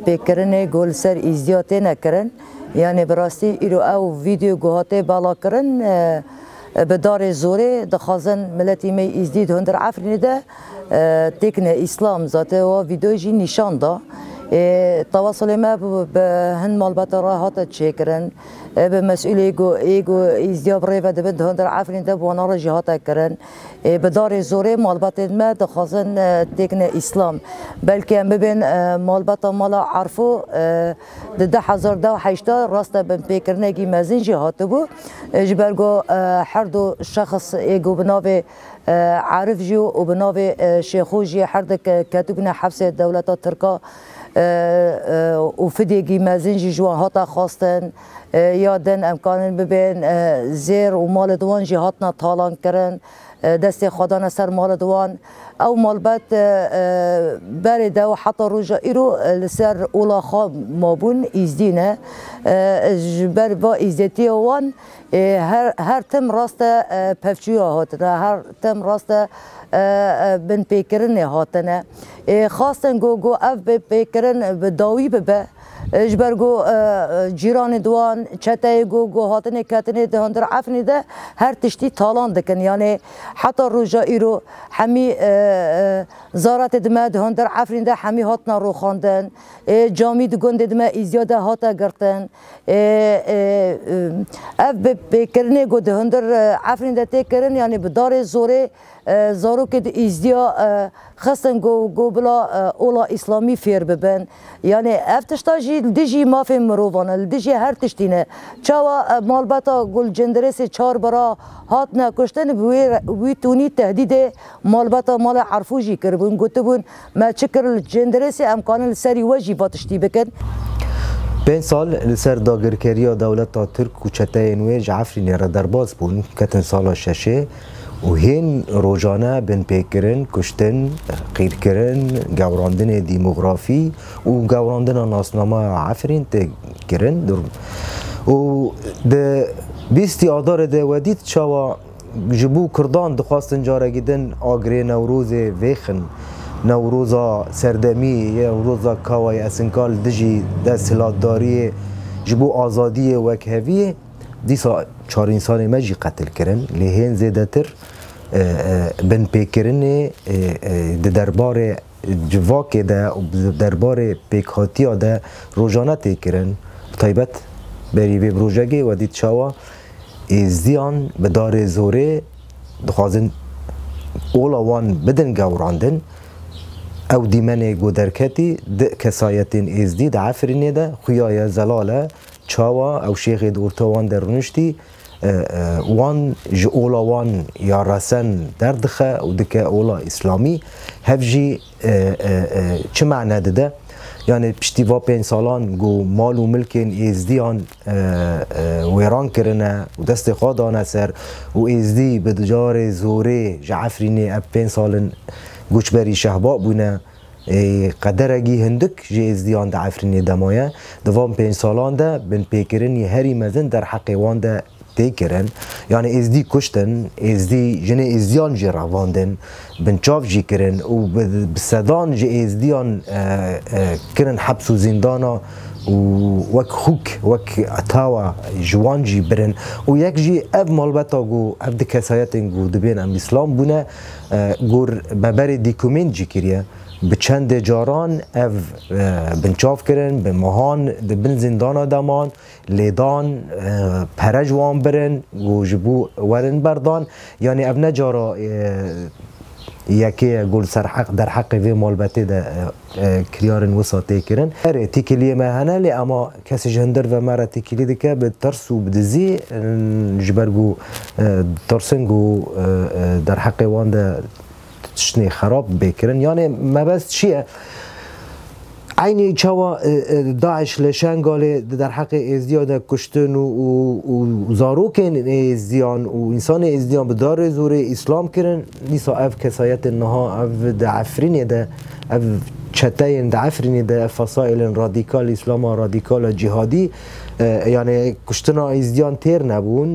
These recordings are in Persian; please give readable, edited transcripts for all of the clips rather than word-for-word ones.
پیکرنه گل سر ازدیاته نکرن یعنی براستی ایرو او ویدیو گوهاته بالا کرن به دار زوره دخوازن ملتی می ازدید هندر عفرینه ده تکن اسلام ذاته و ویدیو جی نشان دا تواصل ما به هند مالبات راحت چکرن به مسئول ایگو ازدیاب ریو دبند هندر عفرین ده بوانا را جهات کرن به دار زوره مالبات ما دخوازن تکن اسلام بلکه هم ببین مالبات مالا عرفو ده 1080 راست بن پیکرنگی مزین جهات بو جبرگو هر دو شخص ایگو بناو عارف جو و بناو شیخو جی هر دو کتبنا حبس دولت ترکا و فدیگی مزین جی جوان هاتا خواستن یادن امکان ببین زیر و مال دوان جی هاتنا تالان کرن دست خدانه سر مال دوان او مالبت برده و حتی روژا ایرو لسر اولا خواه مابون ازدینه بر با ازدیتی وان هر تم راست پفچوی هاتنه هر تم راست بن پیکرن هاتنه خواستن گو اف پیکرن به داوی ببه اجبرگو جیران دوان چته گو هاتنه کتنه ده هندر عفنی ده هر تشتی تالان دکن یعنی حتی روژا ایرو همی زارت دمه ده هندر عفنی ده همی هاتنا رو خواندن جامی دگند دمه ایزیاده هاتا گرتن اف بکرنه گو ده هندر عفنی ده تکرن یعنی بدار زوره زارو که ایزدیا خستن گو بلا اولا اسلامی فیر ببن یعنی افتشتا جی لدیجی مافی مروفانه لدیجی هر تشتینه چاوا مالباتا گل جندرس چار برا هات نکشتن بوی تونی تهدید مالباتا مال عرفو جی کربون گوتبون ما چکر جندرس امکان لسری وجی باتشتی بکن 5 سال لسر داگرکریا دولت ترک و چته نوی عفرین را درباز بون کتن سال ششه و هین روزانه بن پیکرن کشتن قیر کرن گوراندن دیموگرافی و گوراندن ناسنامه عفرین تکرن و ده 20 آذار ده ودید چاوا جبو کردان دخواستن جاره گیدن آگری نوروز ویخن نوروزا سردمی نوروزا کاوای اسنکال دجی ده سلادداری جبو آزادی وکهوی دیسا 4 انسان مجی قتل کرن لهین زیده تر بن پیکرن ده دربار جواک ده و دربار پیکهاتی ده روزانه تکرن طیبت بری وی بروژگی و دید چاوا ازدیان به دار زوره دخوازن اولا وان بدن گوراندن او دیمن گودرکتی ده کسایتین ازدی ده عفرینه ده خویای زلاله چاوا او شیخ دورتوان در رنشتی وان جي اولا وان يا رسن دردخه ودك اولا اسلامي هفجي چه معنى ده يعني بشتيوا 5 سالان جو مال و ملكن ازديان ويران كرنا ودست خادان سر و ازدي بدجار زوري جعفريني اب 5 سالن گوش بري شهباء بونه قدرگی هندک جه ازدیان ده عفرینی دمایه دوام 5 سالان ده بن پیکرنی هری مزن در حق وان ده تیکرن یعنی ازدی کشتن ازدی جن ازدیان جه رواندن بنچاف جی کرن و بسدان جه ازدیان کرن حبس و زندانا و وک خوک وک اتاوا جوان جی برن و یک جی اب مالبتا گو اب دکسایتن گو دبین ام اسلام بونه گور ببر دیکومنت جی کریه به چند جاران اف بنچاف کرن به ماهان بن زندان دمان لیدان پرجوان برن و جبو ورن بردان یعنی اف نجارا یکی گل سر حق در حق وی مالبته ده کریارن وساطه کرن اره تیکلیه مهنه لی اما کسی جندر و مرا تیکلی دکه به ترس و بدزی جبرگو ترسنگو در حق وان ده تشني خراب بكرن يعني ما بس شيء عيني چاوا داعش لشان قال در حق ازدیاد کشتن و زاروکن ازدیان و انسان ازدیان به دار زور اسلام کرن نیسا اف کسایت نها اف دعفرین ده اف چتاین د عفرینی د فصائل رادیکال اسلام رادیکال جهادی يعني كشتنا ازديان تير نبون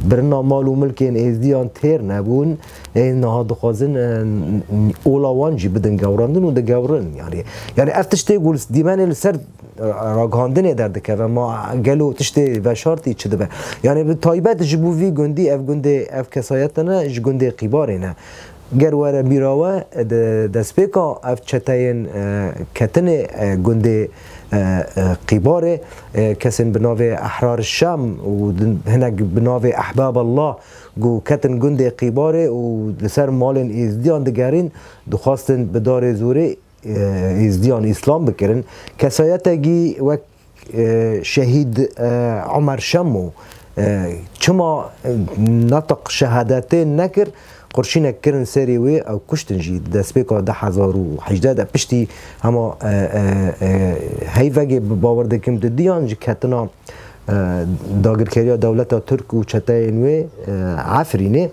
برنا مال و ملكين ازديان تير نبون انها دخازن اولوان جي بدن گوراندن و ده گورن يعني افتشتي يقول ديمان السر راگهاندن در دکه و ما گلو تشتی و شارتی چه دبه يعني بتایبت جبووی گندی اف گنده اف کسایتنا ج گنده قیبارینه گر وره میراوه دسپیکا اف چتاین کتن گنده قیباره کسین بناوه احرار الشام و هنگ بناوه احباب الله گو کتن گنده قیباره و لسر مالن ازدیان دگرین دخواستن بدار زوره ازدیان اسلام بکرن کسایتگی و شهید عمر شمو چما نطق شهادتين نكر قرشينا كرن ساري وي او كشتن جي دسبيكا 1018 بشتي هما هاي فاجي باور دكم ديان جي كاتنا داگر کریا دولت ترک و چتاین و عفرینه